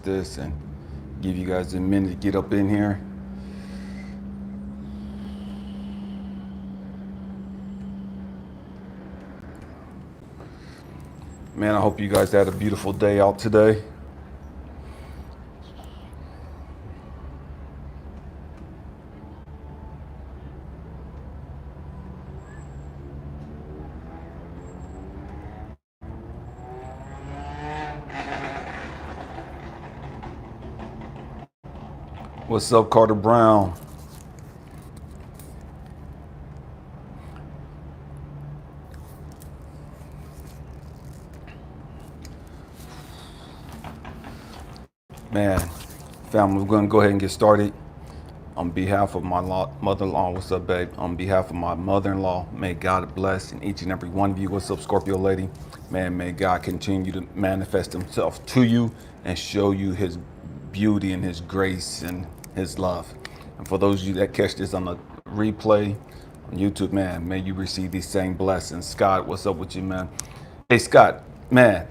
this and give you guys a minute to get up in here. Man, I hope you guys had a beautiful day out today. What's up, Carter Brown? Man, family, we're going to go ahead and get started. On behalf of my mother-in-law, what's up, babe? On behalf of my mother-in-law, may God bless in each and every one of you. What's up, Scorpio lady? Man, may God continue to manifest himself to you and show you his beauty and his grace and his love. And for those of you that catch this on the replay on YouTube, man, may you receive these same blessings. Scott, what's up with you, man? Hey, Scott, man,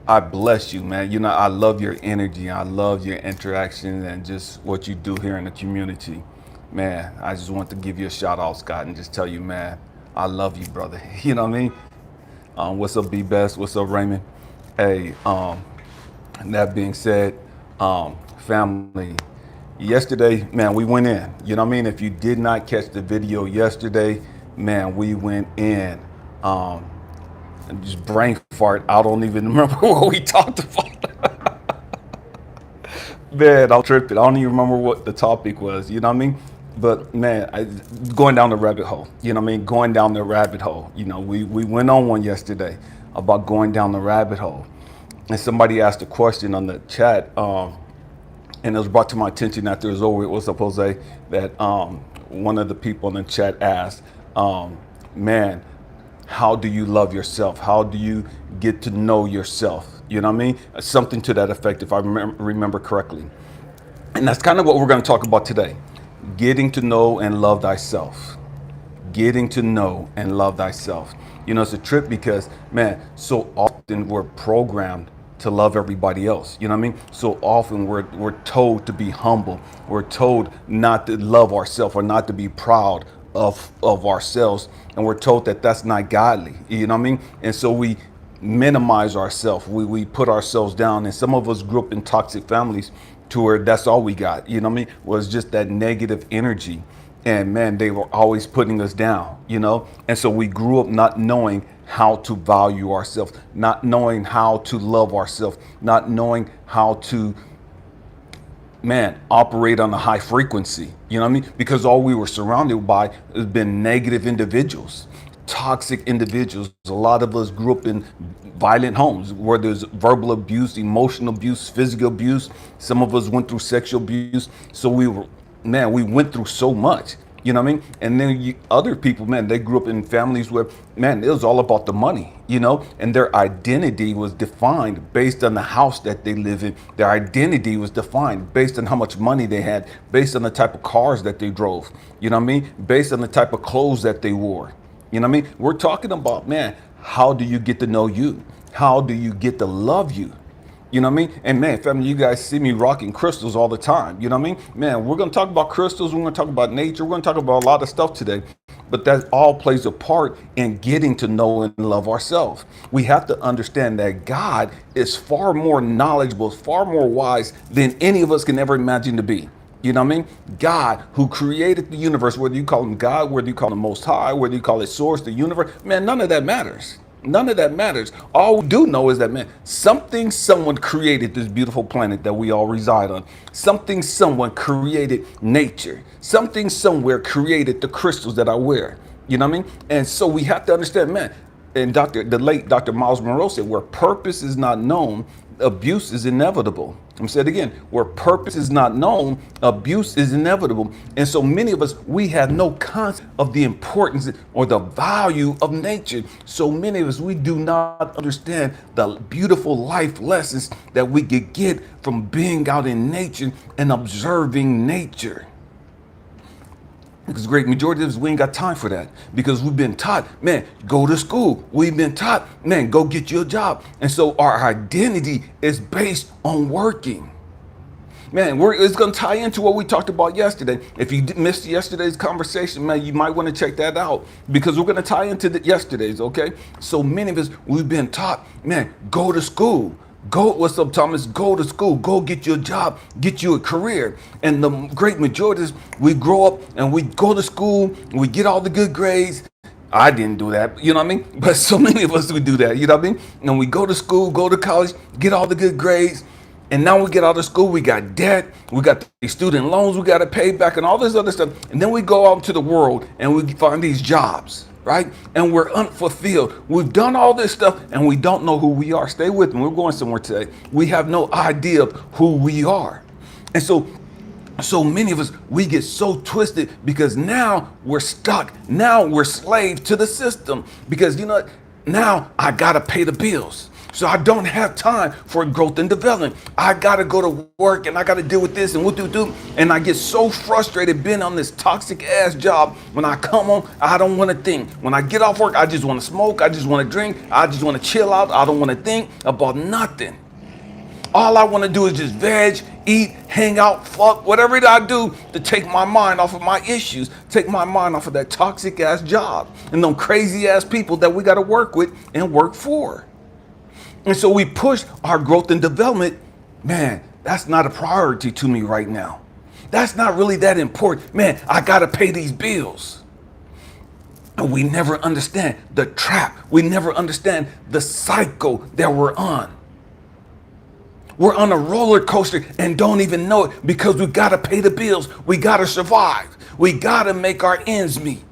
I bless you, man. You know, I love your energy. I love your interaction and just what you do here in the community. Man, I just want to give you a shout out, Scott, and just tell you, man, I love you, brother. You know what I mean? What's up, B Best? What's up, Raymond? Hey, that being said, family, yesterday, man, we went in. You know what I mean? If you did not catch the video yesterday, man, we went in. And just brain fart. I don't even remember what we talked about. Man, I'll trip it. I don't even remember what the topic was. You know what I mean? But man, going down the rabbit hole. You know what I mean? Going down the rabbit hole. You know, we went on one yesterday about going down the rabbit hole, and somebody asked a question on the chat, and it was brought to my attention after it was over. It was Jose that one of the people in the chat asked, man, how do you love yourself? How do you get to know yourself? You know what I mean? Something to that effect, if I remember correctly. And that's kind of what we're going to talk about today. Getting to know and love thyself. Getting to know and love thyself. You know, it's a trip because, man, so often we're programmed to love everybody else. You know what I mean? So often we're told to be humble. We're told not to love ourselves or not to be proud of ourselves, and we're told that that's not godly. You know what I mean? And so we minimize ourselves. We put ourselves down, and some of us grew up in toxic families to where that's all we got. You know what I mean? Was just that negative energy, and man, they were always putting us down. You know, and so we grew up not knowing how to value ourselves, not knowing how to love ourselves, not knowing how to, man, operate on a high frequency. You know what I mean? Because all we were surrounded by has been negative individuals, toxic individuals. A lot of us grew up in violent homes where there's verbal abuse, emotional abuse, physical abuse. Some of us went through sexual abuse. So we went through so much. You know what I mean? And then other people, man, they grew up in families where, man, it was all about the money, you know, and their identity was defined based on the house that they live in. Their identity was defined based on how much money they had, based on the type of cars that they drove, you know what I mean? Based on the type of clothes that they wore. You know what I mean? We're talking about, man, how do you get to know you? How do you get to love you? You know what I mean? And man, family, you guys see me rocking crystals all the time. You know what I mean? Man, we're going to talk about crystals. We're going to talk about nature. We're going to talk about a lot of stuff today. But that all plays a part in getting to know and love ourselves. We have to understand that God is far more knowledgeable, far more wise than any of us can ever imagine to be. You know what I mean? God, who created the universe, whether you call him God, whether you call him Most High, whether you call it Source, the universe, man, none of that matters. None of that matters. All we do know is that, man, someone created this beautiful planet that we all reside on. Someone created nature. Something somewhere created the crystals that I wear. You know what I mean? And so we have to understand, man, and the late Dr. Miles Monroe said, where purpose is not known, abuse is inevitable. I'm saying it again, where purpose is not known, abuse is inevitable. And so many of us, we have no concept of the importance or the value of nature. So many of us, we do not understand the beautiful life lessons that we could get from being out in nature and observing nature. Because great majority of us, we ain't got time for that. Because we've been taught, man, go to school. We've been taught, man, go get you a job. And so our identity is based on working. Man, it's going to tie into what we talked about yesterday. If you missed yesterday's conversation, man, you might want to check that out because we're going to tie into yesterday's, okay? So many of us, we've been taught, man, go to school. Go, what's up, Thomas? Go to school. Go get you a job. Get you a career. And the great majority of us, we grow up and we go to school. We get all the good grades. I didn't do that, you know what I mean? But so many of us would do that, you know what I mean? And we go to school, go to college, get all the good grades. And now we get out of school, we got debt, we got these student loans we got to pay back and all this other stuff. And then we go out into the world and we find these jobs, right? And we're unfulfilled. We've done all this stuff and we don't know who we are. Stay with me, we're going somewhere today. We have no idea of who we are. And so many of us, we get so twisted because now we're stuck. Now we're slaves to the system because, you know what? Now I got to pay the bills. So I don't have time for growth and development. I got to go to work and I got to deal with this and what do. And I get so frustrated being on this toxic ass job. When I come home, I don't want to think. When I get off work, I just want to smoke. I just want to drink. I just want to chill out. I don't want to think about nothing. All I want to do is just veg, eat, hang out, fuck, whatever I do to take my mind off of my issues, take my mind off of that toxic ass job and them crazy ass people that we got to work with and work for. And so we push our growth and development. Man, that's not a priority to me right now. That's not really that important. Man, I got to pay these bills. And we never understand the trap. We never understand the cycle that we're on. We're on a roller coaster and don't even know it because we got to pay the bills. We got to survive. We got to make our ends meet.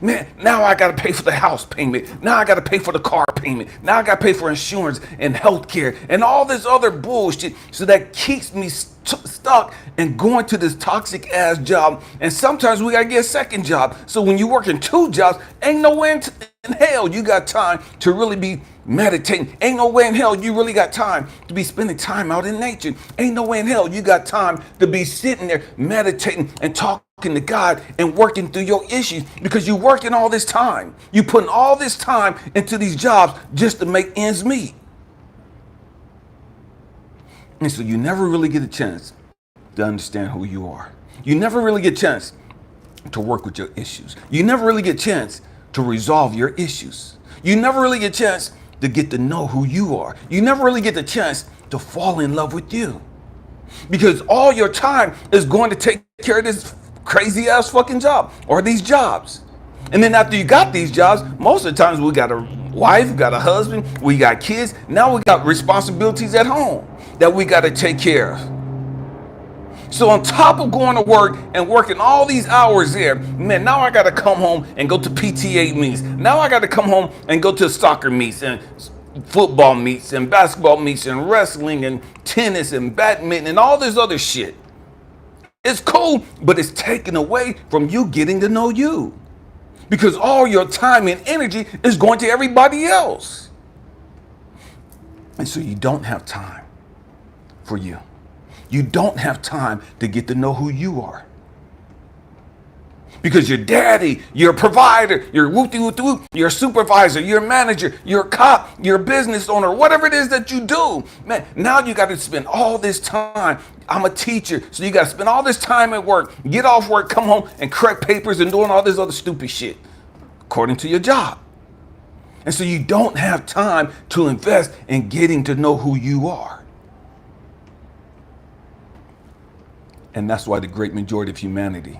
Man, now I got to pay for the house payment. Now I got to pay for the car payment. Now I got to pay for insurance and healthcare and all this other bullshit. So that keeps me stuck and going to this toxic ass job. And sometimes we got to get a second job. So when you're working two jobs, ain't no way in hell you got time to really be meditating. Ain't no way in hell you really got time to be spending time out in nature. Ain't no way in hell you got time to be sitting there meditating and talking to God and working through your issues because you're working all this time. You putting all this time into these jobs just to make ends meet. And so you never really get a chance to understand who you are. You never really get a chance to work with your issues. You never really get a chance to resolve your issues. You never really get a chance to get to know who you are. You never really get the chance to fall in love with you because all your time is going to take care of this crazy ass fucking job or these jobs. And then after you got these jobs, most of the times we got a wife, we got a husband, we got kids. Now we got responsibilities at home that we got to take care of. So on top of going to work and working all these hours there, man, now I got to come home and go to PTA meets. Now I got to come home and go to soccer meets and football meets and basketball meets and wrestling and tennis and badminton and all this other shit. It's cool, but it's taken away from you getting to know you because all your time and energy is going to everybody else. And so you don't have time for you. You don't have time to get to know who you are. Because your daddy, your provider, your whoop-de-whoop-de-whoop, your supervisor, your manager, your cop, your business owner, whatever it is that you do, man, now you got to spend all this time. I'm a teacher, so you got to spend all this time at work, get off work, come home and correct papers and doing all this other stupid shit according to your job. And so you don't have time to invest in getting to know who you are. And that's why the great majority of humanity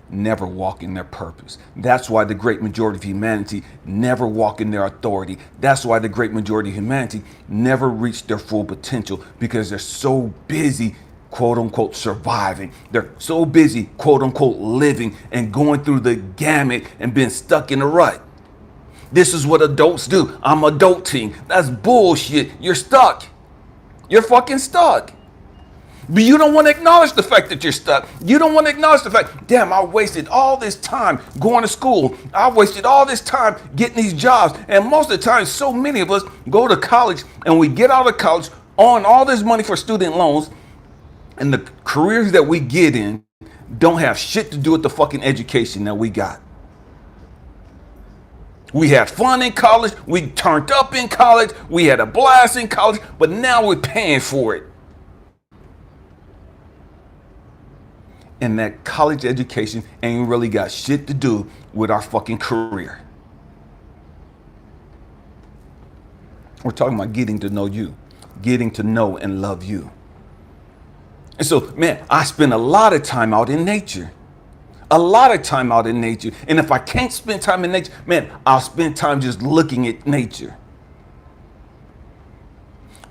never walk in their purpose. That's why the great majority of humanity never walk in their authority. That's why the great majority of humanity never reach their full potential because they're so busy, quote unquote, surviving. They're so busy, quote unquote, living and going through the gamut and being stuck in a rut. This is what adults do. I'm adulting. That's bullshit. You're stuck. You're fucking stuck. But you don't want to acknowledge the fact that you're stuck. You don't want to acknowledge the fact, damn, I wasted all this time going to school. I wasted all this time getting these jobs. And most of the time, so many of us go to college and we get out of college on all this money for student loans. And the careers that we get in, don't have shit to do with the fucking education that we got. We had fun in college. We turned up in college. We had a blast in college, but now we're paying for it. And that college education ain't really got shit to do with our fucking career. We're talking about getting to know you, getting to know and love you. And so, man, I spend a lot of time out in nature. A lot of time out in nature. And if I can't spend time in nature, man, I'll spend time just looking at nature.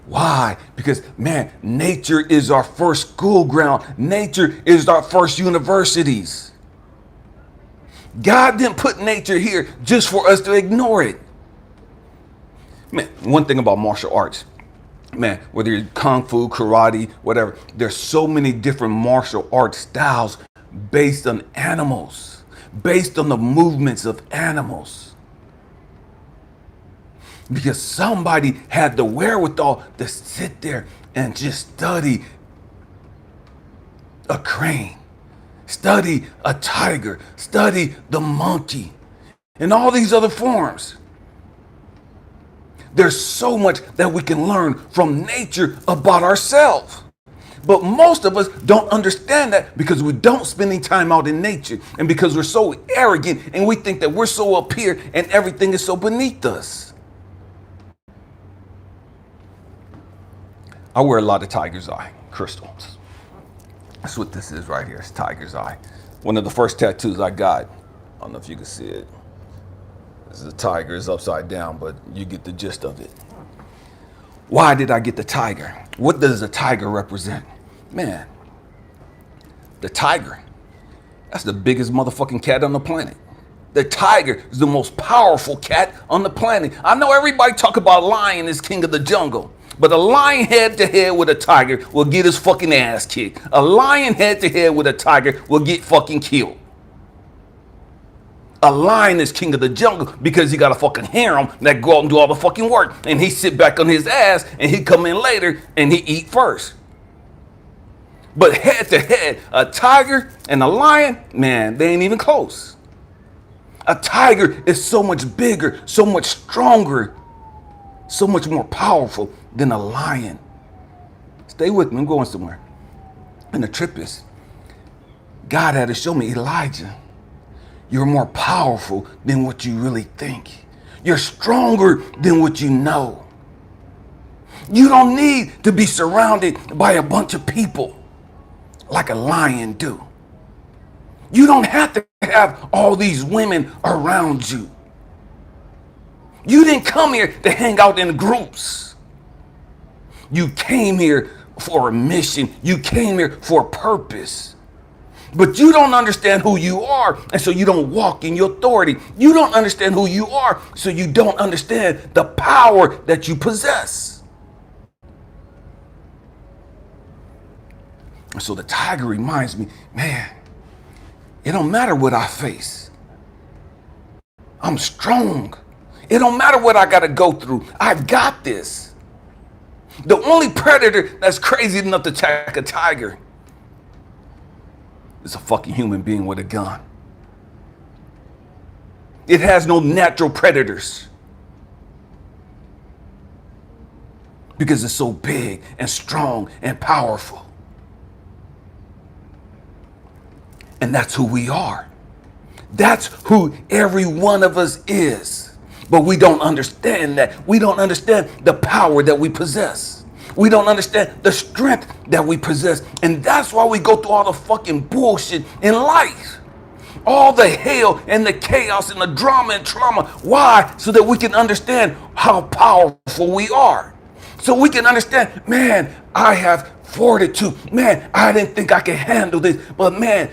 Why? Because, man, nature is our first school ground. Nature is our first universities. God didn't put nature here just for us to ignore it. Man, one thing about martial arts, man, whether you're kung fu, karate, whatever, there's so many different martial arts styles based on animals, based on the movements of animals. Because somebody had the wherewithal to sit there and just study a crane, study a tiger, study the monkey, and all these other forms. There's so much that we can learn from nature about ourselves. But most of us don't understand that because we don't spend any time out in nature, and because we're so arrogant and we think that we're so up here and everything is so beneath us. I wear a lot of tiger's eye crystals. That's what this is right here. It's tiger's eye. One of the first tattoos I got. I don't know if you can see it. This is a tiger. It's upside down, but you get the gist of it. Why did I get the tiger? What does a tiger represent? Man, the tiger, that's the biggest motherfucking cat on the planet. The tiger is the most powerful cat on the planet. I know everybody talk about lion is king of the jungle. But a lion head to head with a tiger will get his fucking ass kicked. A lion head to head with a tiger will get fucking killed. A lion is king of the jungle because he got a fucking harem that go out and do all the fucking work. And he sit back on his ass and he come in later and he eat first. But head to head, a tiger and a lion, man, they ain't even close. A tiger is so much bigger, so much stronger, so much more powerful than a lion. Stay with me, I'm going somewhere. And the trip is, God had to show me, Elijah, you're more powerful than what you really think. You're stronger than what you know. You don't need to be surrounded by a bunch of people like a lion do. You don't have to have all these women around you. You didn't come here to hang out in groups. You came here for a mission. You came here for a purpose. But you don't understand who you are, and so you don't walk in your authority. You don't understand who you are, so you don't understand the power that you possess. And so the tiger reminds me, man, it don't matter what I face. I'm strong. It don't matter what I got to go through. I've got this. The only predator that's crazy enough to attack a tiger is a fucking human being with a gun. It has no natural predators because it's so big and strong and powerful. And that's who we are. That's who every one of us is. But we don't understand that. We don't understand the power that we possess. We don't understand the strength that we possess. And that's why we go through all the fucking bullshit in life. All the hell and the chaos and the drama and trauma. Why? So that we can understand how powerful we are. So we can understand, man, I have fortitude. Man, I didn't think I could handle this. But man,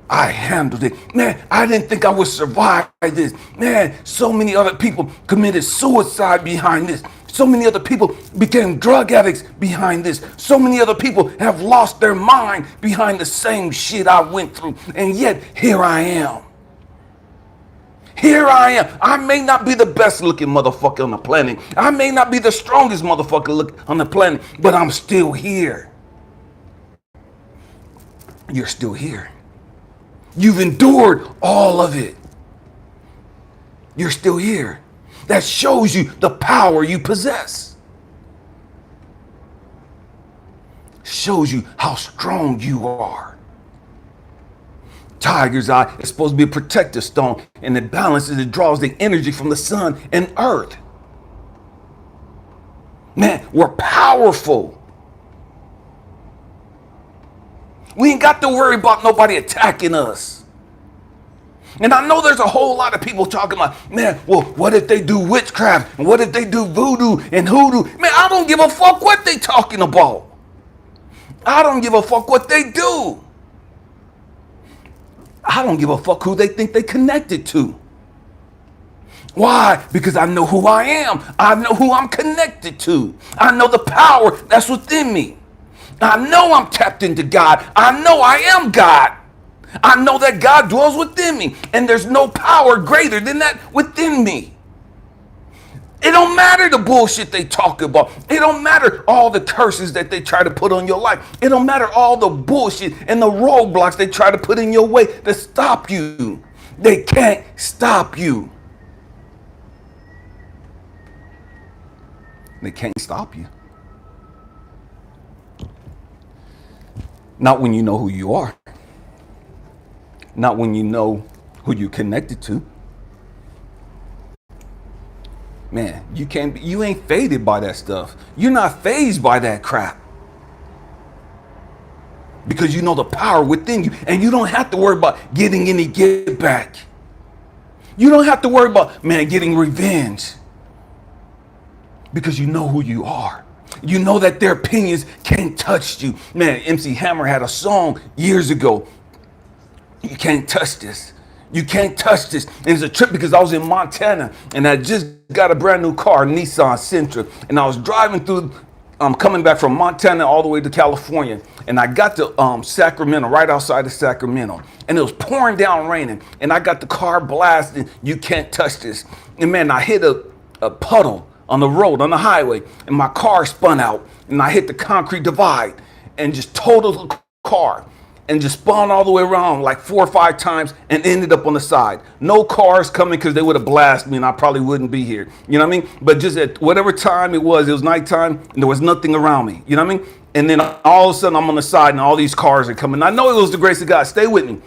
I handled it. Man, I didn't think I would survive this. Man, so many other people committed suicide behind this. So many other people became drug addicts behind this. So many other people have lost their mind behind the same shit I went through. And yet, here I am. Here I am. I may not be the best looking motherfucker on the planet. I may not be the strongest motherfucker on the planet, but I'm still here. You're still here. You've endured all of it. You're still here. That shows you the power you possess. Shows you how strong you are. Tiger's eye is supposed to be a protective stone, and it balances, it draws the energy from the sun and earth. Man, we're powerful. We ain't got to worry about nobody attacking us. And I know there's a whole lot of people talking like, man, well, what if they do witchcraft? And what if they do voodoo and hoodoo? Man, I don't give a fuck what they talking about. I don't give a fuck what they do. I don't give a fuck who they think they connected to. Why? Because I know who I am. I know who I'm connected to. I know the power that's within me. I know I'm tapped into God. I know I am God. I know that God dwells within me, and there's no power greater than that within me. It don't matter the bullshit they talk about. It don't matter all the curses that they try to put on your life. It don't matter all the bullshit and the roadblocks they try to put in your way to stop you. They can't stop you. They can't stop you. Not when you know who you are. Not when you know who you're connected to. Man, you ain't faded by that stuff. You're not fazed by that crap. Because you know the power within you, and you don't have to worry about getting any get back. You don't have to worry about, man, getting revenge. Because you know who you are. You know that their opinions can't touch you. Man, MC Hammer had a song years ago. You can't touch this. You can't touch this. And it's a trip because I was in Montana and I just got a brand new car, Nissan Sentra. And I was driving through, coming back from Montana all the way to California. And I got to Sacramento, right outside of Sacramento. And it was pouring down raining. And I got the car blasting. You can't touch this. And man, I hit a puddle on the road, on the highway, and my car spun out, and I hit the concrete divide and just totaled the car and just spun all the way around like 4 or 5 times and ended up on the side. No cars coming because they would have blasted me and I probably wouldn't be here. You know what I mean? But just at whatever time it was nighttime and there was nothing around me. You know what I mean? And then all of a sudden I'm on the side and all these cars are coming. I know it was the grace of God. Stay with me.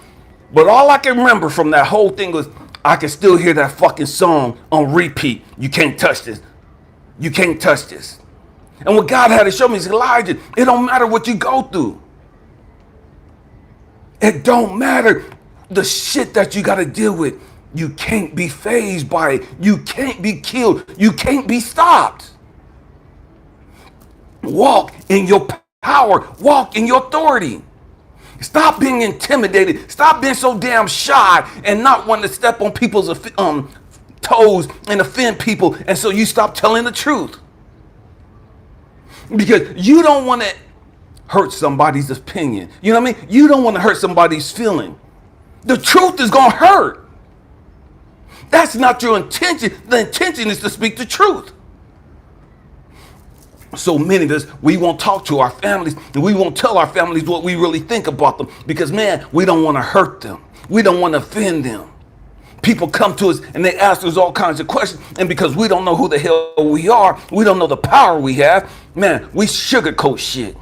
But all I can remember from that whole thing was I can still hear that fucking song on repeat. You can't touch this. You can't touch this. And what God had to show me is, Elijah, it don't matter what you go through. It don't matter the shit that you got to deal with. You can't be fazed by it. You can't be killed. You can't be stopped. Walk in your power. Walk in your authority. Stop being intimidated. Stop being so damn shy and not wanting to step on people's toes and offend people, and so you stop telling the truth because you don't want to hurt somebody's opinion. You know what I mean? You don't want to hurt somebody's feeling. The truth is gonna hurt. That's not your intention. The intention is to speak the truth. So many of us, we won't talk to our families and we won't tell our families what we really think about them because, man, we don't want to hurt them. We don't want to offend them. People come to us and they ask us all kinds of questions. And because we don't know who the hell we are, we don't know the power we have, man, we sugarcoat shit.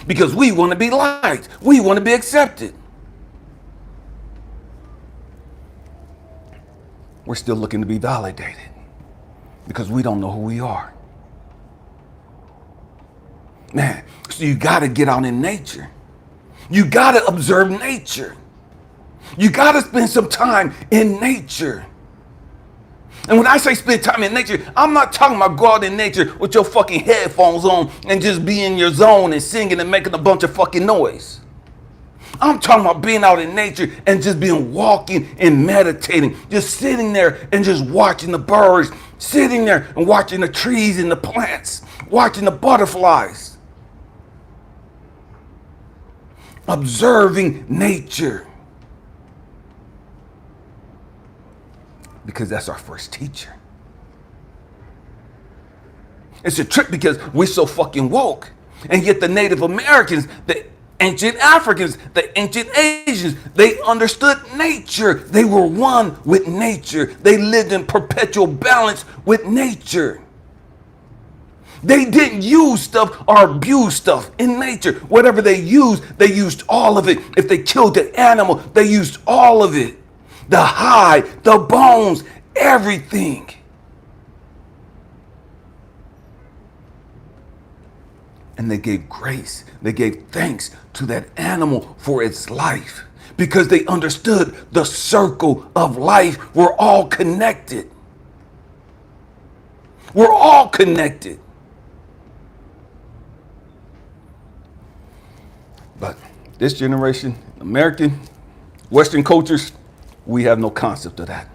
Because we want to be liked. We want to be accepted. We're still looking to be validated. Because we don't know who we are. Man, so you got to get out in nature. You got to observe nature. You got to spend some time in nature. And when I say spend time in nature, I'm not talking about go out in nature with your fucking headphones on and just be in your zone and singing and making a bunch of fucking noise. I'm talking about being out in nature and just being walking and meditating, just sitting there and just watching the birds, sitting there and watching the trees and the plants, watching the butterflies. Observing nature. Because that's our first teacher. It's a trip because we're so fucking woke. And yet the Native Americans, Ancient Africans, the ancient Asians, they understood nature. They were one with nature. They lived in perpetual balance with nature. They didn't use stuff or abuse stuff in nature. Whatever they used all of it. If they killed the animal, they used all of it. The hide, the bones, everything. And they gave grace. They gave thanks to that animal for its life because they understood the circle of life. We're all connected. We're all connected. But this generation, American, Western cultures, we have no concept of that.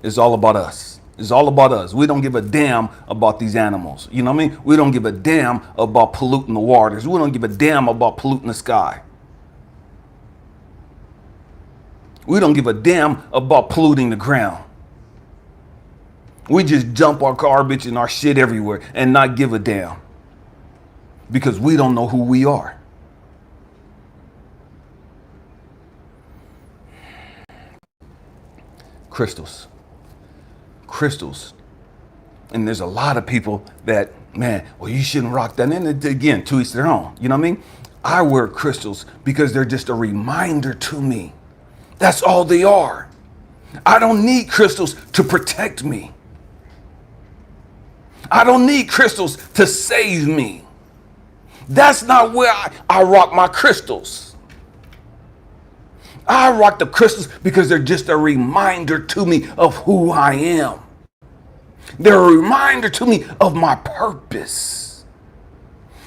It's all about us. It's all about us. We don't give a damn about these animals. You know what I mean? We don't give a damn about polluting the waters. We don't give a damn about polluting the sky. We don't give a damn about polluting the ground. We just dump our garbage and our shit everywhere and not give a damn because we don't know who we are. Crystals. And there's a lot of people that, man, well, you shouldn't rock that. And again, to each their own. You know what I mean? I wear crystals because they're just a reminder to me. That's all they are. I don't need crystals to protect me. I don't need crystals to save me. That's not where I rock my crystals. I rock the crystals because they're just a reminder to me of who I am. They're a reminder to me of my purpose.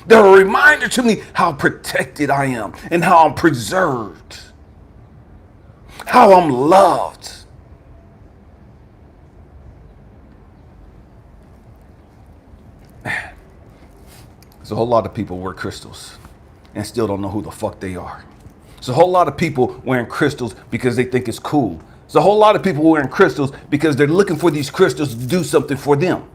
They're a reminder to me how protected I am and how I'm preserved, how I'm loved. There's a whole lot of people wear crystals and still don't know who the fuck they are. There's a whole lot of people wearing crystals because they think it's cool. There's a whole lot of people wearing crystals because they're looking for these crystals to do something for them.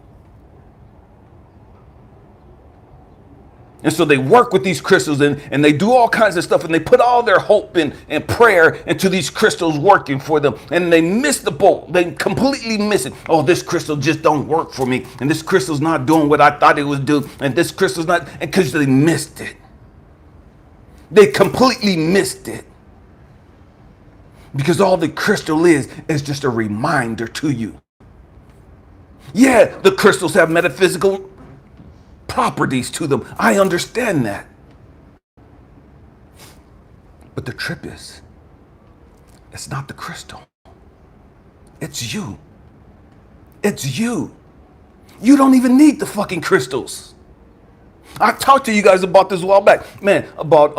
And so they work with these crystals and they do all kinds of stuff and they put all their hope and prayer into these crystals working for them. And they miss the boat. They completely miss it. Oh, this crystal just don't work for me. And this crystal's not doing what I thought it would do. And this crystal's not, and because they missed it. They completely missed it. Because all the crystal is just a reminder to you. Yeah, the crystals have metaphysical properties to them. I understand that. But the trip is, it's not the crystal. It's you. It's you. You don't even need the fucking crystals. I talked to you guys about this a while back. Man, about,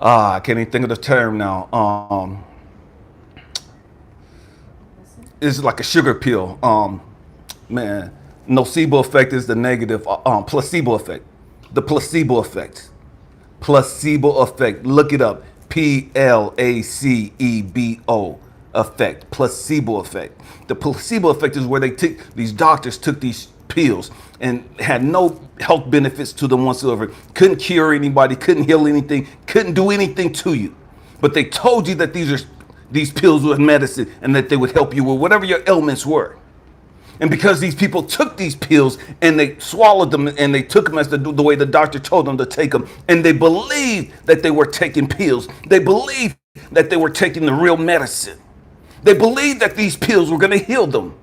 I can't even think of the term now. It's like a sugar pill. Man, nocebo effect is the negative. Placebo effect. The placebo effect. Placebo effect. Look it up. Placebo effect. Placebo effect. The placebo effect is where these doctors took these pills and had no health benefits to them whatsoever. Couldn't cure anybody, couldn't heal anything, couldn't do anything to you. But they told you that these pills were medicine and that they would help you with whatever your ailments were. And because these people took these pills and they swallowed them and they took them as the way the doctor told them to take them, and they believed that they were taking pills. They believed that they were taking the real medicine. They believed that these pills were going to heal them.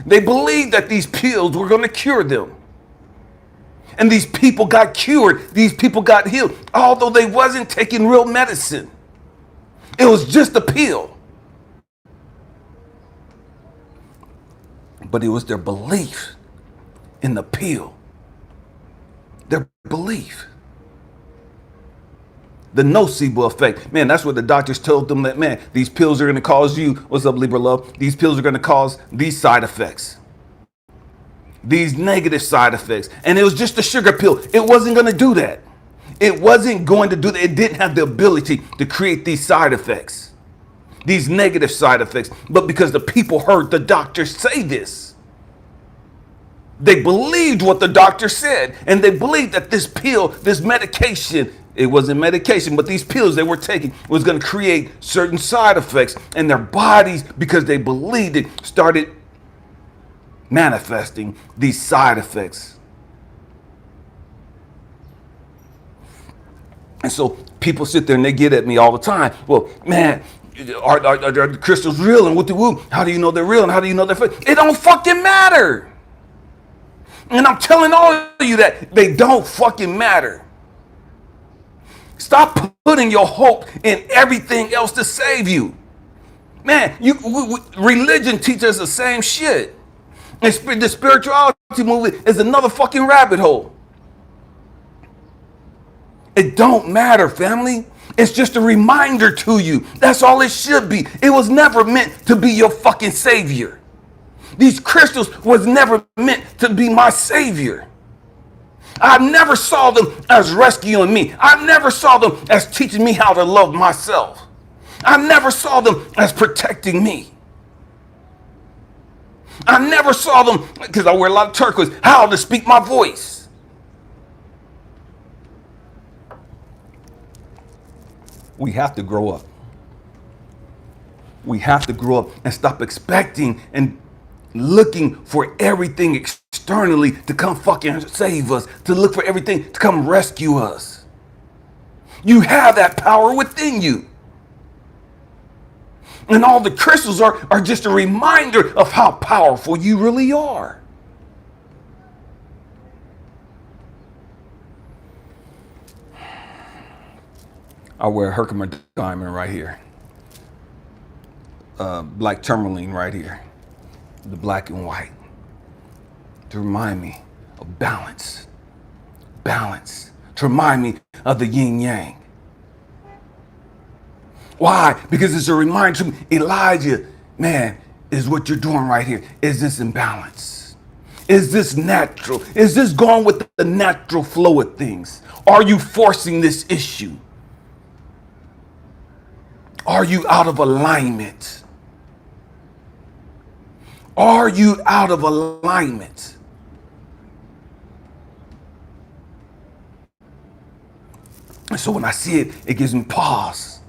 They believed that these pills were going to cure them. And these people got cured. These people got healed, although they wasn't taking real medicine. It was just a pill. But it was their belief in the pill. Their belief. The nocebo effect. Man, that's what the doctors told them that, man, these pills are going to cause you, what's up, Libra love? These pills are going to cause these side effects. These negative side effects. And it was just a sugar pill. It wasn't going to do that. It wasn't going to do that. It didn't have the ability to create these side effects. These negative side effects. But because the people heard the doctors say this, They believed what the doctor said, and they believed that this pill, this medication, it wasn't medication, but these pills they were taking was going to create certain side effects, and their bodies, because they believed it, started manifesting these side effects. And so people sit there and they get at me all the time. Well, man, are the crystals real? And what the woo? How do you know they're real? And how do you know they're fake? It don't fucking matter. And I'm telling all of you that they don't fucking matter. Stop putting your hope in everything else to save you. Man, religion teaches the same shit. And the spirituality movement is another fucking rabbit hole. It don't matter, family. It's just a reminder to you. That's all it should be. It was never meant to be your fucking savior. These crystals was never meant to be my savior. I never saw them as rescuing me. I never saw them as teaching me how to love myself. I never saw them as protecting me. I never saw them, because I wear a lot of turquoise, how to speak my voice. We have to grow up. We have to grow up and stop expecting and looking for everything externally to come fucking save us, to look for everything to come rescue us. You have that power within you. And all the crystals are just a reminder of how powerful you really are. I wear a Herkimer diamond right here. Black tourmaline right here. The black and white. To remind me of balance. Balance. To remind me of the yin yang. Why? Because it's a reminder to me, Elijah, man, is what you're doing right here. Is this in balance? Is this natural? Is this going with the natural flow of things? Are you forcing this issue? Are you out of alignment? Are you out of alignment? And so when I see it, it gives me pause.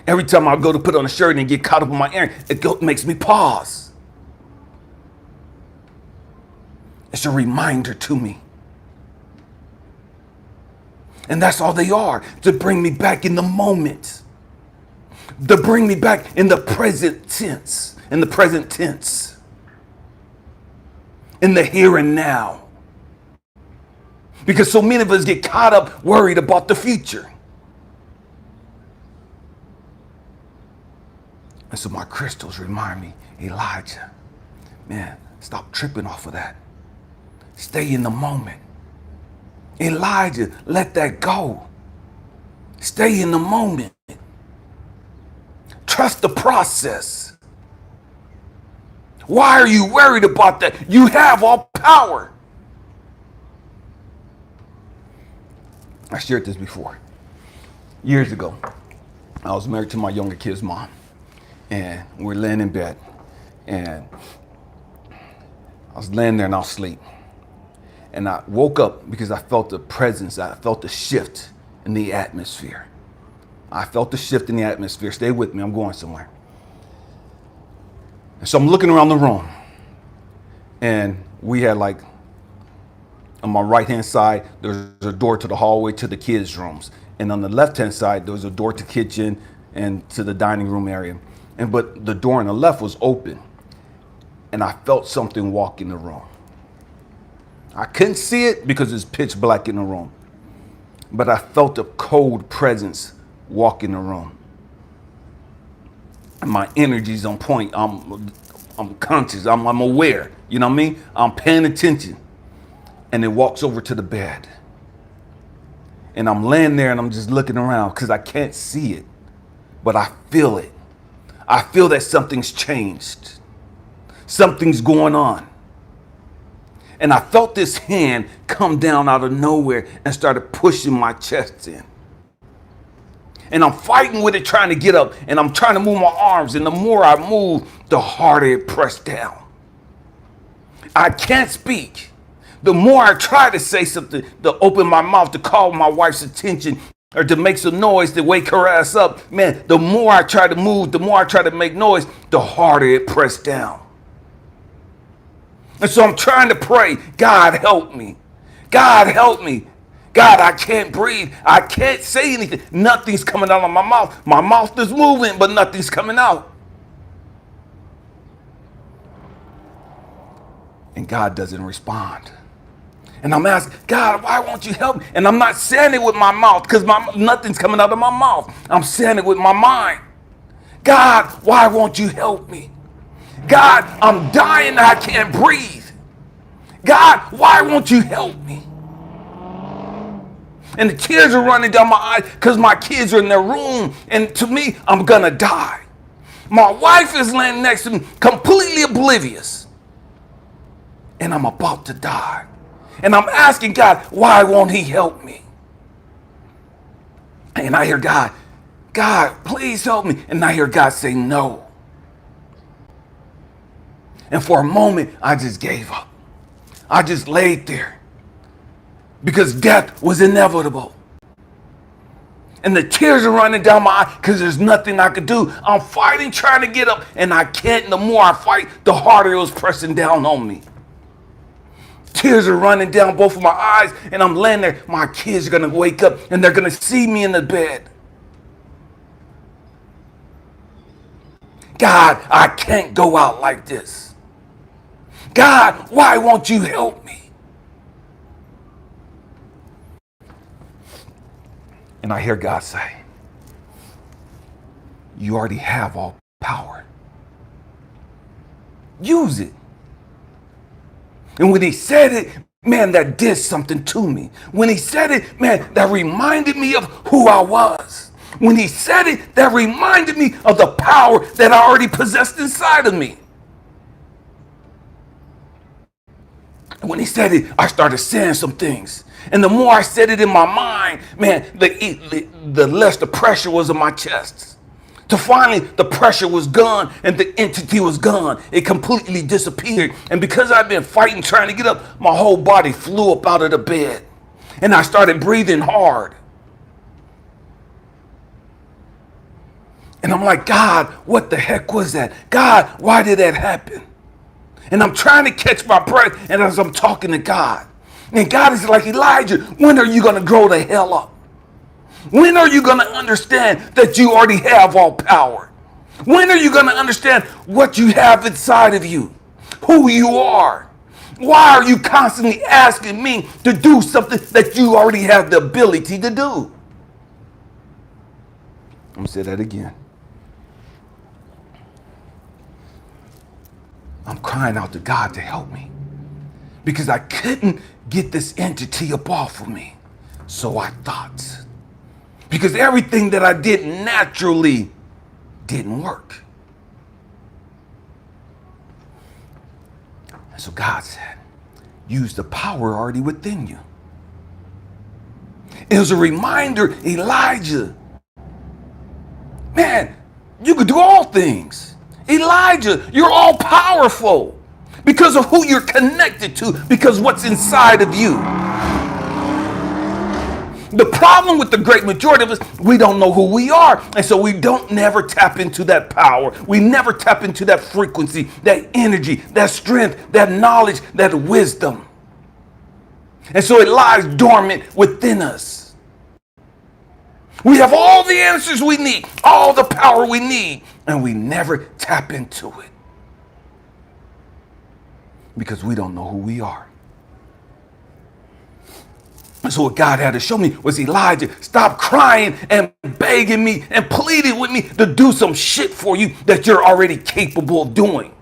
Every time I go to put on a shirt and get caught up in my errand, it makes me pause. It's a reminder to me. And that's all they are, to bring me back in the moment. To bring me back in the present tense. In the present tense. In the here and now. Because so many of us get caught up worried about the future. And so my crystals remind me, Elijah, man, stop tripping off of that. Stay in the moment. Elijah, let that go. Stay in the moment. Trust the process. Why are you worried about that? You have all power. I shared this before. Years ago, I was married to my younger kid's mom. And we're laying in bed. And I was laying there and I was asleep. And I woke up because I felt the presence. I felt the shift in the atmosphere. I felt the shift in the atmosphere. Stay with me. I'm going somewhere. And so I'm looking around the room. And we had, like, on my right-hand side, there's a door to the hallway to the kids' rooms. And on the left-hand side, there was a door to the kitchen and to the dining room area. But the door on the left was open. And I felt something walk in the room. I couldn't see it because it's pitch black in the room. But I felt a cold presence walk in the room. And my energy's on point. I'm conscious. I'm aware. You know what I mean? I'm paying attention. And it walks over to the bed. And I'm laying there and I'm just looking around because I can't see it. But I feel it. I feel that something's changed. Something's going on. And I felt this hand come down out of nowhere and started pushing my chest in. And I'm fighting with it, trying to get up. And I'm trying to move my arms. And the more I move, the harder it pressed down. I can't speak. The more I try to say something, to open my mouth to call my wife's attention or to make some noise to wake her ass up, man, the more I try to move, the more I try to make noise, the harder it pressed down. And so I'm trying to pray, God help me. God help me. God, I can't breathe. I can't say anything. Nothing's coming out of my mouth. My mouth is moving, but nothing's coming out. And God doesn't respond. And I'm asking, God, why won't you help me? And I'm not saying it with my mouth because nothing's coming out of my mouth. I'm saying it with my mind. God, why won't you help me? God, I'm dying. I can't breathe. God, why won't you help me? And the tears are running down my eyes because my kids are in their room. And to me, I'm going to die. My wife is laying next to me, completely oblivious. And I'm about to die. And I'm asking God, why won't he help me? And I hear God, please help me. And I hear God say no. And for a moment, I just gave up. I just laid there because death was inevitable. And the tears are running down my eye because there's nothing I could do. I'm fighting, trying to get up, and I can't. The more I fight, the harder it was pressing down on me. Tears are running down both of my eyes, and I'm laying there. My kids are going to wake up, and they're going to see me in the bed. God, I can't go out like this. God, why won't you help me? And I hear God say, you already have all power. Use it. And when he said it, man, that did something to me. When he said it, man, that reminded me of who I was. When he said it, that reminded me of the power that I already possessed inside of me. And when he said it, I started saying some things. And the more I said it in my mind, man, the less the pressure was on my chest. To finally, the pressure was gone and the entity was gone. It completely disappeared. And because I've been fighting, trying to get up, my whole body flew up out of the bed. And I started breathing hard. And I'm like, God, what the heck was that? God, why did that happen? And I'm trying to catch my breath, and as I'm talking to God, and God is like, Elijah, when are you going to grow the hell up? When are you going to understand that you already have all power? When are you going to understand what you have inside of you? Who you are? Why are you constantly asking me to do something that you already have the ability to do? I'm going to say that again. I'm crying out to God to help me because I couldn't get this entity up off of me. So I thought. Because everything that I did naturally didn't work. And so God said, use the power already within you. It was a reminder, Elijah, man, you could do all things. Elijah, you're all powerful because of who you're connected to, because what's inside of you. The problem with the great majority of us, we don't know who we are. And so we don't never tap into that power. We never tap into that frequency, that energy, that strength, that knowledge, that wisdom. And so it lies dormant within us. We have all the answers we need, all the power we need, and we never tap into it because we don't know who we are. So what God had to show me was, Elijah, stop crying and begging me and pleading with me to do some shit for you that you're already capable of doing.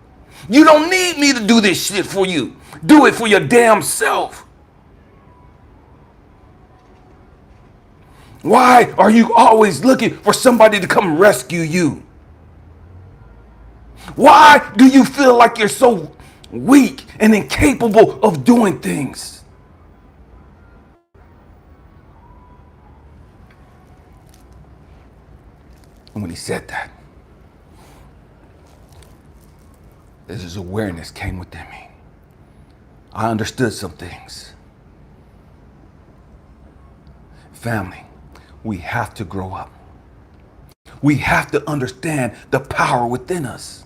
You don't need me to do this shit for you. Do it for your damn self. Why are you always looking for somebody to come rescue you? Why do you feel like you're so weak and incapable of doing things? And when he said that, this awareness came within me. I understood some things. Family, we have to grow up. We have to understand the power within us.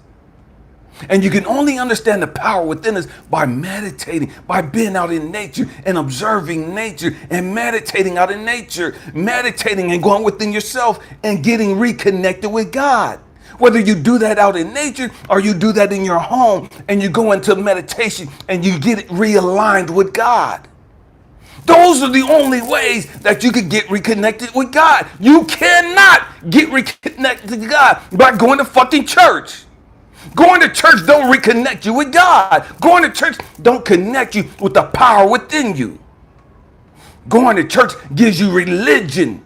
And you can only understand the power within us by meditating, by being out in nature and observing nature and meditating out in nature, meditating and going within yourself and getting reconnected with God. Whether you do that out in nature or you do that in your home and you go into meditation and you get it realigned with God. Those are the only ways that you can get reconnected with God. You cannot get reconnected to God by going to fucking church. Going to church don't reconnect you with God. Going to church don't connect you with the power within you. Going to church gives you religion.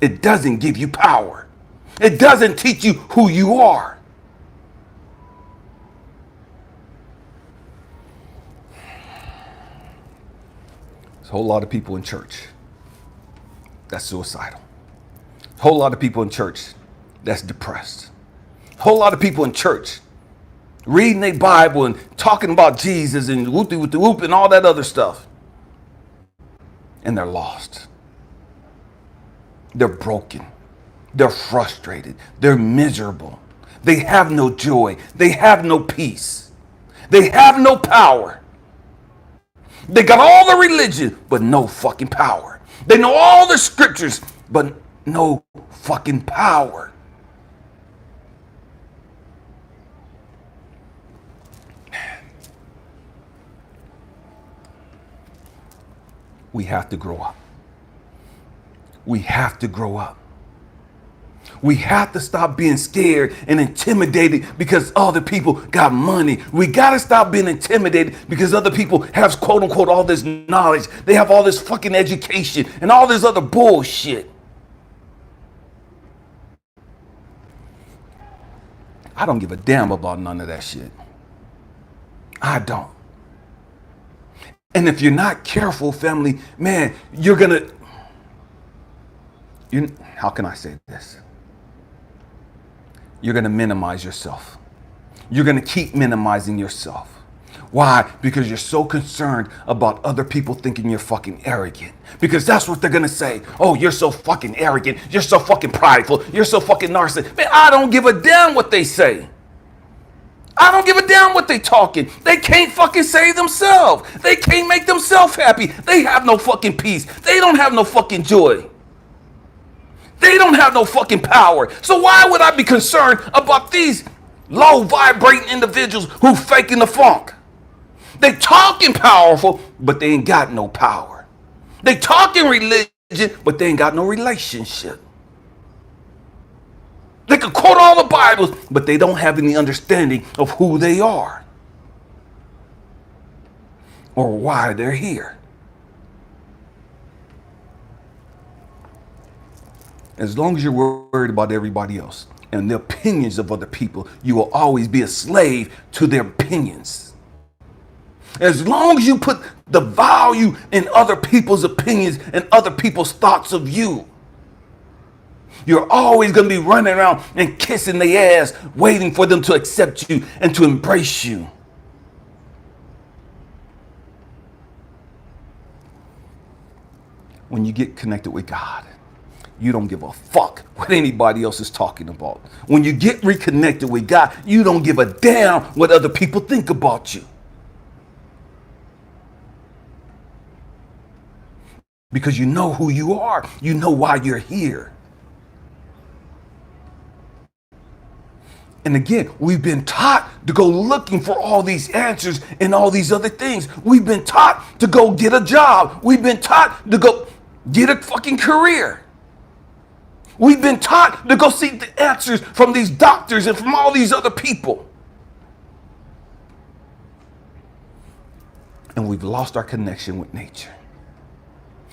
It doesn't give you power. It doesn't teach you who you are. There's a whole lot of people in church that's suicidal. A whole lot of people in church that's depressed. A whole lot of people in church reading their Bible and talking about Jesus and whoop and all that other stuff. And they're lost. They're broken. They're frustrated. They're miserable. They have no joy. They have no peace. They have no power. They got all the religion, but no fucking power. They know all the scriptures, but no fucking power. We have to grow up. We have to grow up. We have to stop being scared and intimidated because other people got money. We got to stop being intimidated because other people have, quote unquote, all this knowledge. They have all this fucking education and all this other bullshit. I don't give a damn about none of that shit. I don't. And if you're not careful, family, man, how can I say this? You're going to minimize yourself. You're going to keep minimizing yourself. Why? Because you're so concerned about other people thinking you're fucking arrogant. Because that's what they're going to say. Oh, you're so fucking arrogant. You're so fucking prideful. You're so fucking narcissistic. Man, I don't give a damn what they say. I don't give a damn what they talking. They can't fucking save themselves. They can't make themselves happy. They have no fucking peace. They don't have no fucking joy. They don't have no fucking power. So why would I be concerned about these low vibrating individuals who faking the funk? They talking powerful, but they ain't got no power. They talking religion, but they ain't got no relationship. They can quote all the Bibles, but they don't have any understanding of who they are or why they're here. As long as you're worried about everybody else and the opinions of other people, you will always be a slave to their opinions. As long as you put the value in other people's opinions and other people's thoughts of you, you're always going to be running around and kissing their ass, waiting for them to accept you and to embrace you. When you get connected with God, you don't give a fuck what anybody else is talking about. When you get reconnected with God, you don't give a damn what other people think about you. Because you know who you are. You know why you're here. And again, we've been taught to go looking for all these answers and all these other things. We've been taught to go get a job. We've been taught to go get a fucking career. We've been taught to go seek the answers from these doctors and from all these other people. And we've lost our connection with nature.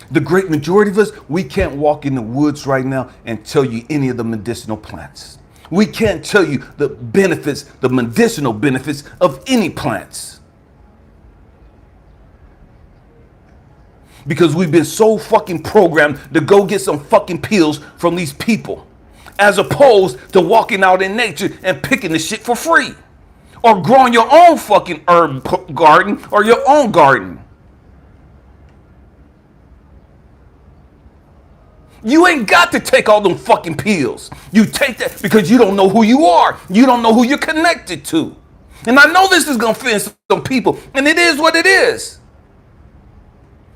The great majority of us, we can't walk in the woods right now and tell you any of the medicinal plants. We can't tell you the benefits, the medicinal benefits of any plants. Because we've been so fucking programmed to go get some fucking pills from these people, as opposed to walking out in nature and picking the shit for free. or growing your own fucking herb garden or your own garden. You ain't got to take all them fucking pills. You take that because you don't know who you are. You don't know who you're connected to. And I know this is going to offend some people, and it is what it is.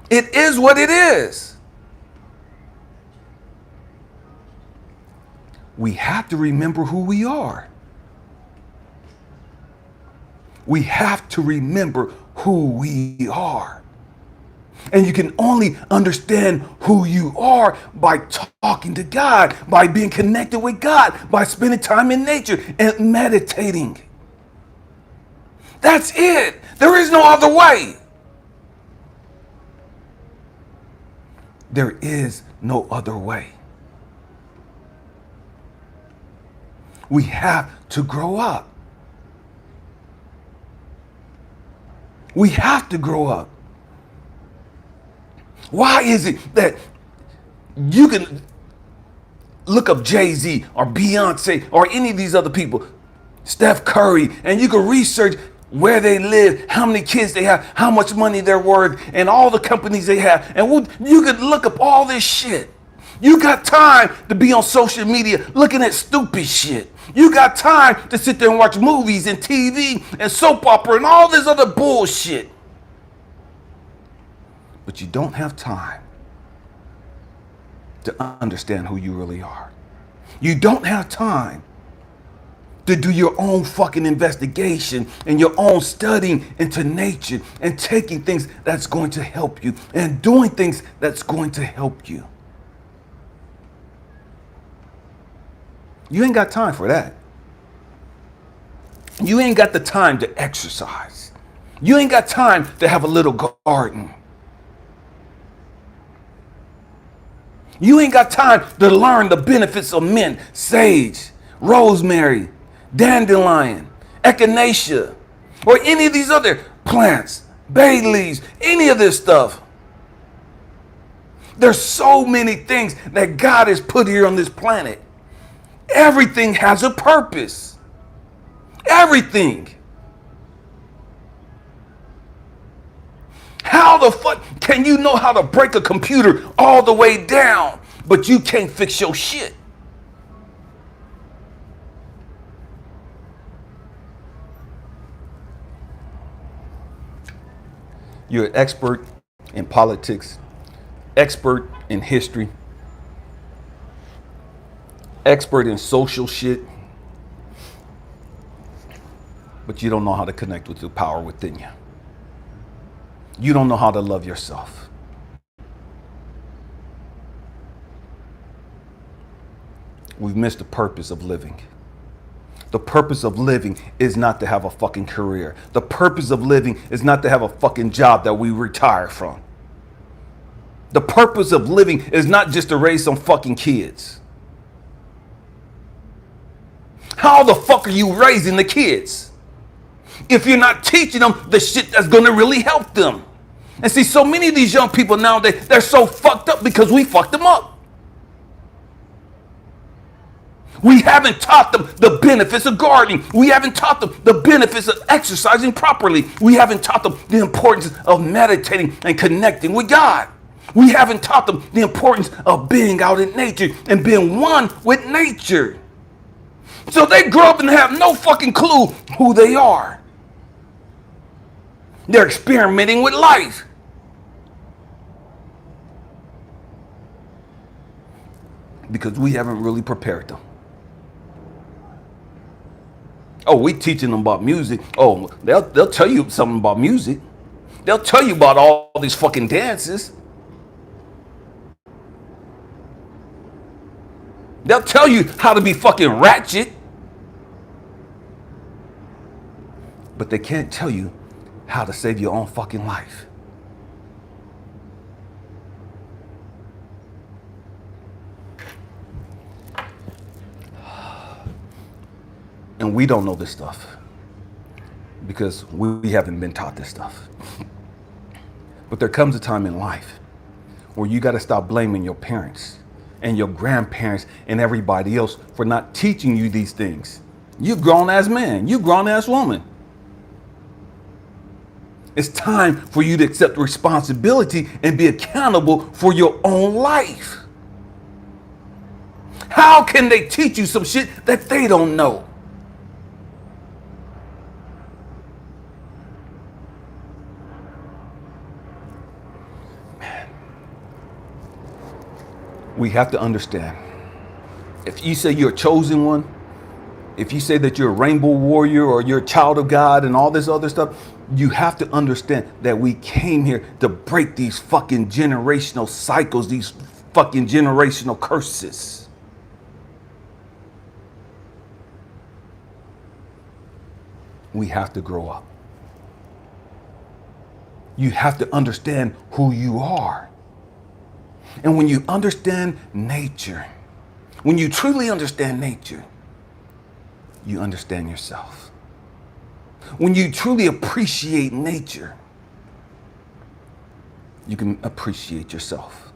It is what it is. We have to remember who we are. We have to remember who we are. And you can only understand who you are by talking to God, by being connected with God, by spending time in nature and meditating. That's it. There is no other way. There is no other way. We have to grow up. We have to grow up. Why is it that you can look up Jay-Z or Beyonce or any of these other people, Steph Curry, and you can research where they live, how many kids they have, how much money they're worth, and all the companies they have. And you could look up all this shit. You got time to be on social media looking at stupid shit. You got time to sit there and watch movies and TV and soap opera and all this other bullshit. But you don't have time to understand who you really are. You don't have time to do your own fucking investigation and your own studying into nature and taking things that's going to help you and doing things that's going to help you. You ain't got time for that. You ain't got the time to exercise. You ain't got time to have a little garden. You ain't got time to learn the benefits of mint, sage, rosemary, dandelion, echinacea, or any of these other plants, bay leaves, any of this stuff. There's so many things that God has put here on this planet. Everything has a purpose. Everything. How the fuck can you know how to break a computer all the way down, but you can't fix your shit? You're an expert in politics, expert in history, expert in social shit, but you don't know how to connect with the power within you. You don't know how to love yourself. We've missed the purpose of living. The purpose of living is not to have a fucking career. The purpose of living is not to have a fucking job that we retire from. The purpose of living is not just to raise some fucking kids. How the fuck are you raising the kids if you're not teaching them the shit that's going to really help them? And see, so many of these young people nowadays, they're so fucked up because we fucked them up. We haven't taught them the benefits of gardening. We haven't taught them the benefits of exercising properly. We haven't taught them the importance of meditating and connecting with God. We haven't taught them the importance of being out in nature and being one with nature. So they grow up and have no fucking clue who they are. They're experimenting with life. Because we haven't really prepared them. Oh, we teaching them about music. Oh, they'll tell you something about music. They'll tell you about all these fucking dances. They'll tell you how to be fucking ratchet. But they can't tell you how to save your own fucking life. And we don't know this stuff because we haven't been taught this stuff. But there comes a time in life where you got to stop blaming your parents and your grandparents and everybody else for not teaching you these things. You grown ass man, you grown ass woman. It's time for you to accept responsibility and be accountable for your own life. How can they teach you some shit that they don't know? We have to understand. If you say you're a chosen one, if you say that you're a rainbow warrior or you're a child of God and all this other stuff, you have to understand that we came here to break these fucking generational cycles, these fucking generational curses. We have to grow up. You have to understand who you are. And when you understand nature, when you truly understand nature, you understand yourself. When you truly appreciate nature, you can appreciate yourself.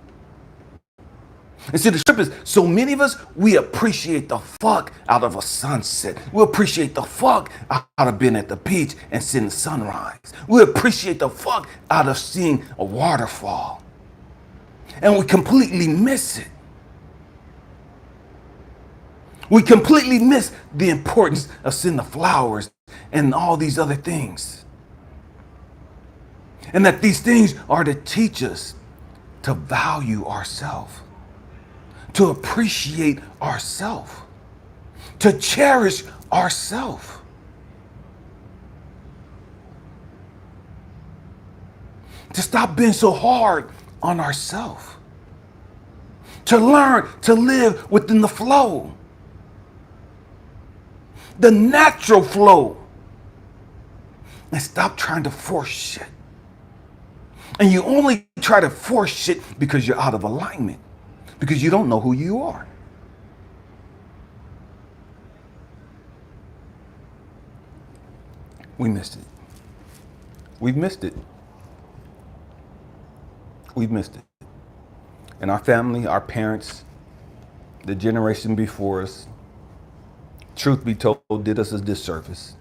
And see, the trip is, so many of us, we appreciate the fuck out of a sunset. We appreciate the fuck out of being at the beach and seeing the sunrise. We appreciate the fuck out of seeing a waterfall. And we completely miss it. We completely miss the importance of seeing the flowers and all these other things. And that these things are to teach us to value ourselves, to appreciate ourselves, to cherish ourselves. To stop being so hard on ourselves. To learn to live within the flow. The natural flow. And stop trying to force shit. And you only try to force shit because you're out of alignment. Because you don't know who you are. We missed it. We've missed it. We've missed it. And our family, our parents, the generation before us, truth be told, did us a disservice.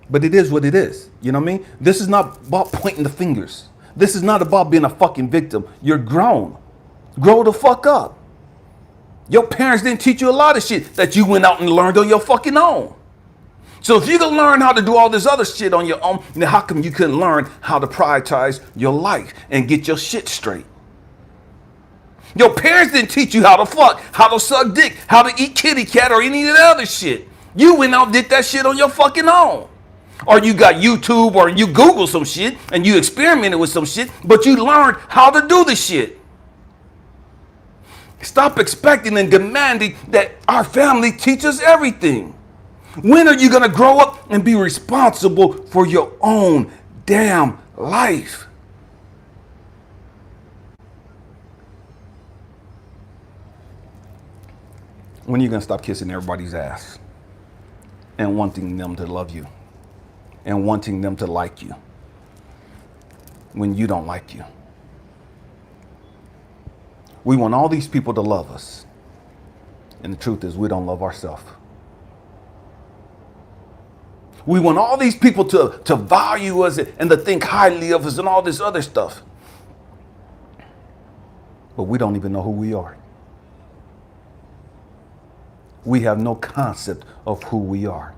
But it is what it is. You know what I mean? This is not about pointing the fingers. This is not about being a fucking victim. You're grown. Grow the fuck up. Your parents didn't teach you a lot of shit that you went out and learned on your fucking own. So if you can learn how to do all this other shit on your own, then how come you couldn't learn how to prioritize your life and get your shit straight? Your parents didn't teach you how to fuck, how to suck dick, how to eat kitty cat or any of the other shit. You went out and did that shit on your fucking own. Or you got YouTube or you Google some shit and you experimented with some shit, but you learned how to do the shit. Stop expecting and demanding that our family teach us everything. When are you going to grow up and be responsible for your own damn life? When are you going to stop kissing everybody's ass and wanting them to love you and wanting them to like you when you don't like you? We want all these people to love us. And the truth is, we don't love ourselves. We want all these people to value us and to think highly of us and all this other stuff. But we don't even know who we are. We have no concept of who we are.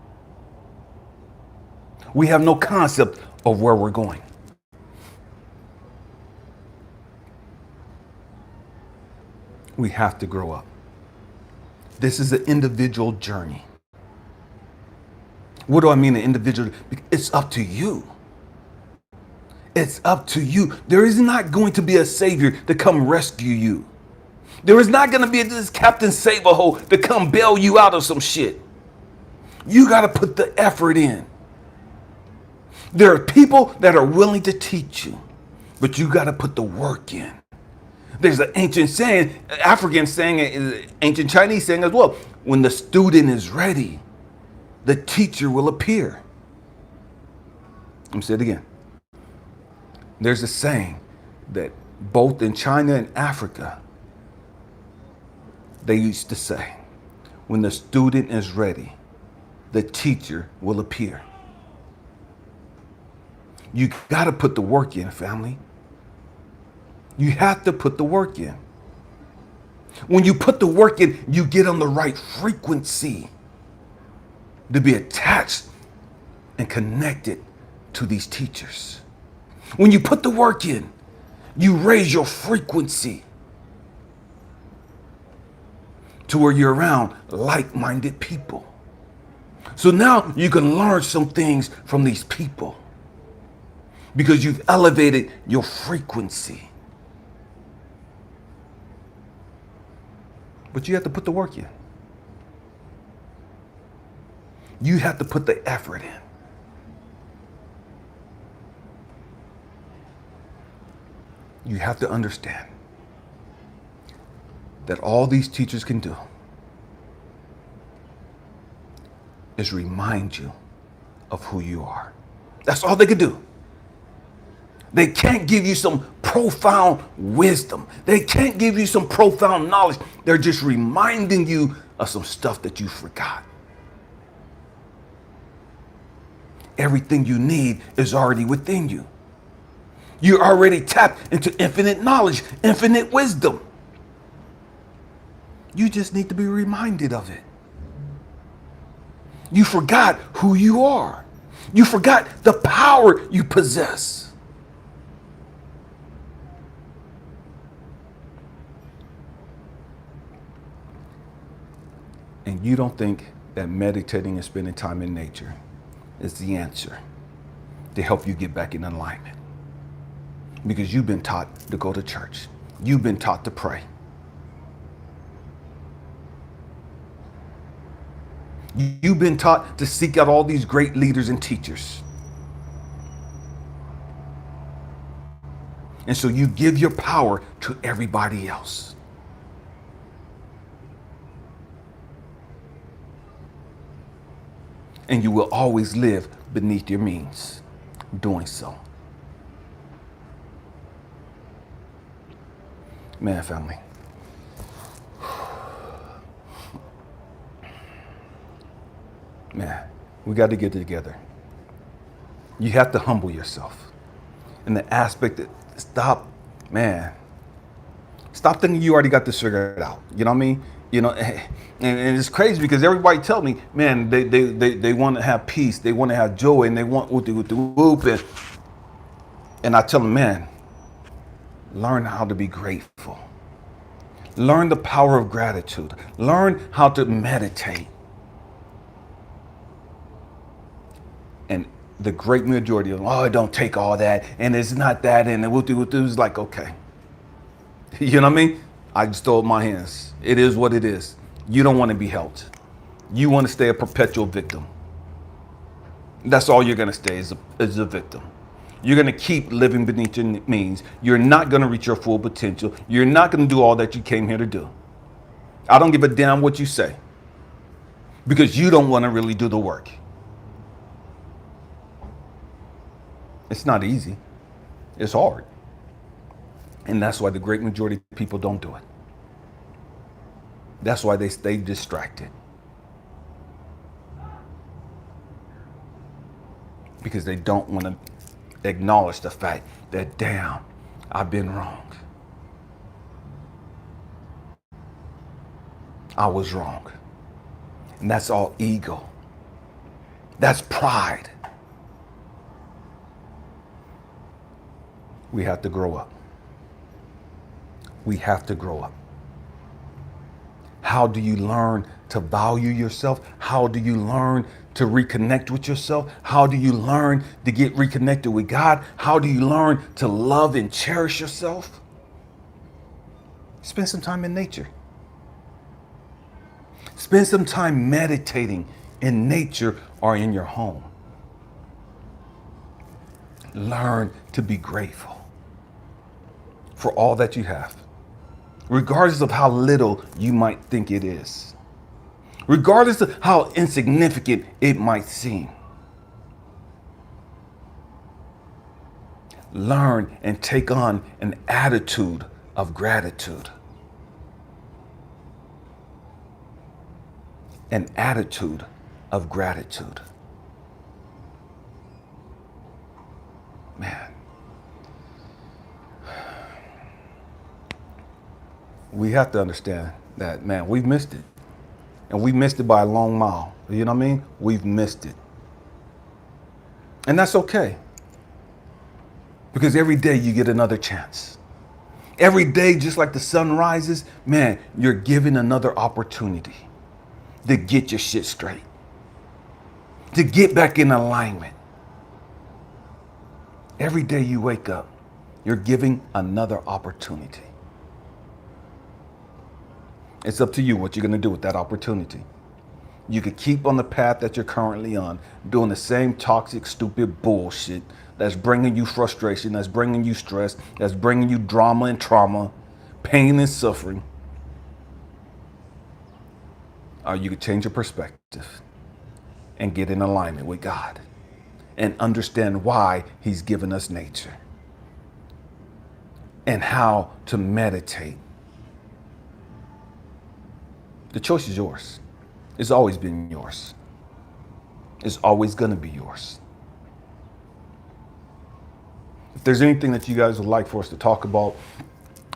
We have no concept of where we're going. We have to grow up. This is an individual journey. What do I mean an individual? It's up to you. It's up to you. There is not going to be a savior to come rescue you. There is not going to be this Captain Save-A-Ho to come bail you out of some shit. You got to put the effort in. There are people that are willing to teach you, but you got to put the work in. There's an ancient saying, African saying, ancient Chinese saying as well. When the student is ready, the teacher will appear. Let me say it again. There's a saying that both in China and Africa, they used to say, when the student is ready, the teacher will appear. You got to put the work in, family. You have to put the work in. When you put the work in, you get on the right frequency to be attached and connected to these teachers. When you put the work in, you raise your frequency to where you're around like-minded people. So now you can learn some things from these people because you've elevated your frequency. But you have to put the work in. You have to put the effort in. You have to understand that all these teachers can do is remind you of who you are. That's all they can do. They can't give you some profound wisdom. They can't give you some profound knowledge. They're just reminding you of some stuff that you forgot. Everything you need is already within you. You're already tapped into infinite knowledge, infinite wisdom. You just need to be reminded of it. You forgot who you are. You forgot the power you possess. And you don't think that meditating and spending time in nature is the answer to help you get back in alignment. Because you've been taught to go to church. You've been taught to pray. You've been taught to seek out all these great leaders and teachers. And so you give your power to everybody else. And you will always live beneath your means doing so. Man, family. Man, we got to get together. You have to humble yourself. In the aspect that stop thinking you already got this figured out. You know what I mean? You know, and it's crazy because everybody tell me, man, they want to have peace, they want to have joy, and they want with the whoop. And I tell them, man, learn how to be grateful. Learn the power of gratitude. Learn how to meditate. And the great majority of them, oh, it don't take all that, and it's not that, and it was like, okay. You know what I mean? I just throw up my hands. It is what it is. You don't want to be helped. You want to stay a perpetual victim. That's all you're going to stay is a victim. You're going to keep living beneath your means. You're not going to reach your full potential. You're not going to do all that you came here to do. I don't give a damn what you say because you don't want to really do the work. It's not easy. It's hard. And that's why the great majority of people don't do it. That's why they stay distracted. Because they don't want to acknowledge the fact that, damn, I've been wrong. I was wrong. And that's all ego. That's pride. We have to grow up. We have to grow up. How do you learn to value yourself? How do you learn to reconnect with yourself? How do you learn to get reconnected with God? How do you learn to love and cherish yourself? Spend some time in nature. Spend some time meditating in nature or in your home. Learn to be grateful for all that you have, regardless of how little you might think it is, regardless of how insignificant it might seem. Learn and take on an attitude of gratitude. An attitude of gratitude. we have to understand that, man, we've missed it. And we missed it by a long mile. You know what I mean? We've missed it. And that's okay. Because every day you get another chance. Every day, just like the sun rises, man, you're given another opportunity to get your shit straight, to get back in alignment. Every day you wake up, you're giving another opportunity. It's up to you what you're going to do with that opportunity. You could keep on the path that you're currently on, doing the same toxic, stupid bullshit that's bringing you frustration, that's bringing you stress, that's bringing you drama and trauma, pain and suffering. Or you could change your perspective and get in alignment with God and understand why He's given us nature and how to meditate. The choice is yours. It's always been yours. It's always going to be yours. If there's anything that you guys would like for us to talk about,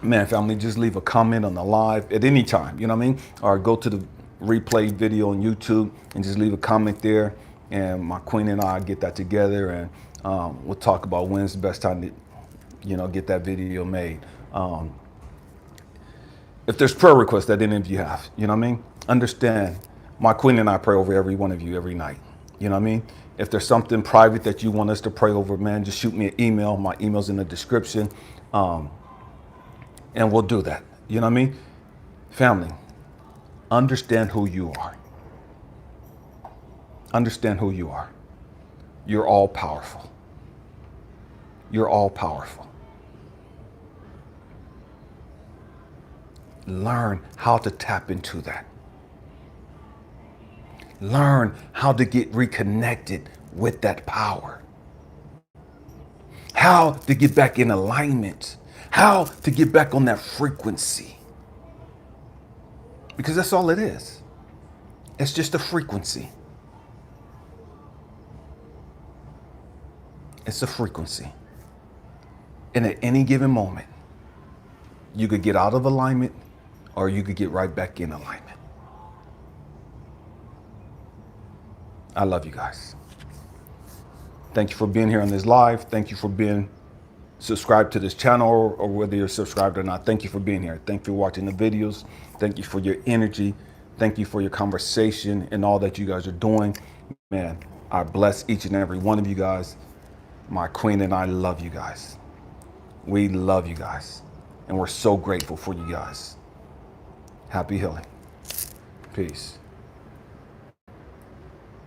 man, family, just leave a comment on the live at any time, you know what I mean? Or go to the replay video on YouTube and just leave a comment there. And my queen and I get that together, and we'll talk about when's the best time to, get that video made. If there's prayer requests that any of you have, you know what I mean? Understand, my queen and I pray over every one of you every night. You know what I mean? If there's something private that you want us to pray over, man, just shoot me an email. My email's in the description. And we'll do that. You know what I mean? Family, understand who you are. Understand who you are. You're all powerful. You're all powerful. Learn how to tap into that. Learn how to get reconnected with that power. How to get back in alignment. How to get back on that frequency. Because that's all it is. It's just a frequency. It's a frequency. And at any given moment, you could get out of alignment or you could get right back in alignment. I love you guys. Thank you for being here on this live. Thank you for being subscribed to this channel, or whether you're subscribed or not. Thank you for being here. Thank you for watching the videos. Thank you for your energy. Thank you for your conversation and all that you guys are doing. Man, I bless each and every one of you guys. My queen and I love you guys. We love you guys. And we're so grateful for you guys. Happy healing. Peace.